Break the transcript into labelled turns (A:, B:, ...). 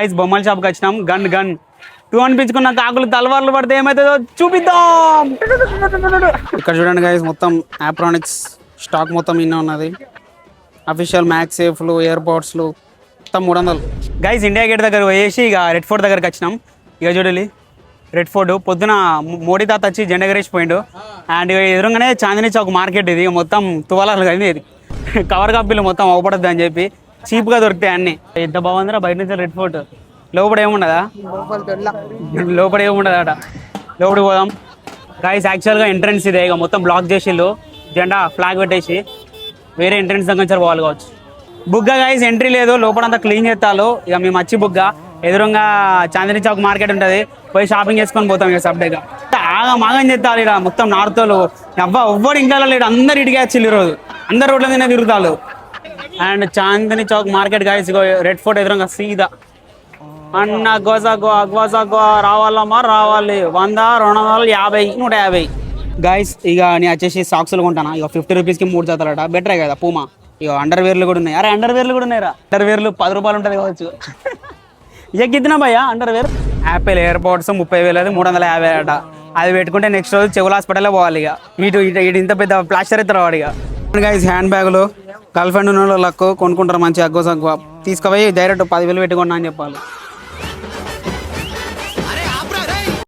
A: Guys బొమ్మల షాప్కి వచ్చినాం. గన్ టూ అనిపించుకున్న కాకులు తలవార్లు పడితే ఏమవుతుందో చూపిద్దాం. ఇక్కడ చూడండి గైస్, మొత్తం ఆప్రానిక్స్ స్టాక్ మొత్తం ఇన్న ఉన్నది. అఫీషియల్ మ్యాక్స్ సేఫ్లు, ఎయిర్పోర్ట్స్లు మొత్తం 300. గైస్ ఇండియా గేట్ దగ్గర పోయేసి ఇక రెడ్ ఫోర్ట్ దగ్గరికి వచ్చినాం. ఇక చూడాలి రెడ్ ఫోర్ట్ పొద్దున మోడీ తాత వచ్చి జెండా ఎగరేసిపోయిండు. అండ్ ఎదురుగానే చాందినీ చౌక్ మార్కెట్ ఇది మొత్తం తువాలాలు కానీ ఇది కవర్ కప్పిలు మొత్తం అవపడద్దు అని చెప్పి చీప్గా దొరుకుతాయి అన్ని. ఎంత బాగుందిరా బయట నుంచి రెడ్ ఫోర్ట్. లోపల ఏముండదా? లోపల ఏముండదట. లోపలికి పోదాం గైస్. యాక్చువల్గా ఎంట్రన్స్ ఇదే, ఇక మొత్తం బ్లాక్ చేసిళ్ళు, జెండా ఫ్లాగ్ పెట్టేసి వేరే ఎంట్రన్స్ దగ్గర పోవాలి కావచ్చు. బుగ్గ గైస్ ఎంట్రీ లేదు, లోపలంతా క్లీన్ చేస్తాలు. ఇక మేము వచ్చి బుగ్గ ఎదురుగా చాందినీ చౌక్ మార్కెట్ ఉంటుంది, పోయి షాపింగ్ చేసుకొని పోతాం. ఇక సబ్డేగా మాగం చేస్తారు ఇక్కడ మొత్తం నార్తోలు. ఎవ్వడు ఇంకా లేడు, అందరు ఇటుకే వచ్చిళ్ళు ఈరోజు, అందరు రోడ్ల మీద తిరుగుతారు. And Chandni Chowk market guys red fort ఎదురుగా సీదా అన్న గోజాగో రావాలమ్మా రావాలి. 100, 200, 50, 150 గైస్. ఇక నేను వచ్చేసి సాక్స్లు కొంటాను. ఇక 50 రూపీస్కి 3 జతలట, బెటరే కదా పూమా. ఇక అండర్వేర్లు కూడా ఉన్నాయి. అరే అండర్వేర్లు కూడా ఉన్నాయిరా. అండర్వేర్లు 10 రూపాయలు ఉంటుంది కావచ్చు. ఇక గిద్దినా భయ్యా అండర్వేర్. యాపిల్ ఎయిర్పోర్ట్స్ 30,000, అది 350 అట. అది పెట్టుకుంటే నెక్స్ట్ రోజు చెవుల హాస్పిటల్లో పోవాలి. ఇక ఇటు ఇంత పెద్ద ప్లాస్టర్ ఎత్తారు వాడు. ఇక గైస్ హ్యాండ్ బ్యాగులు గర్ల్ ఫ్రెండ్ ఉన్న వాళ్ళకు కొనుక్కుంటారు మంచిగా. అగ్గో తీసుకుపోయి డైరెక్ట్ 10,000 పెట్టుకున్నా అని చెప్పాలి.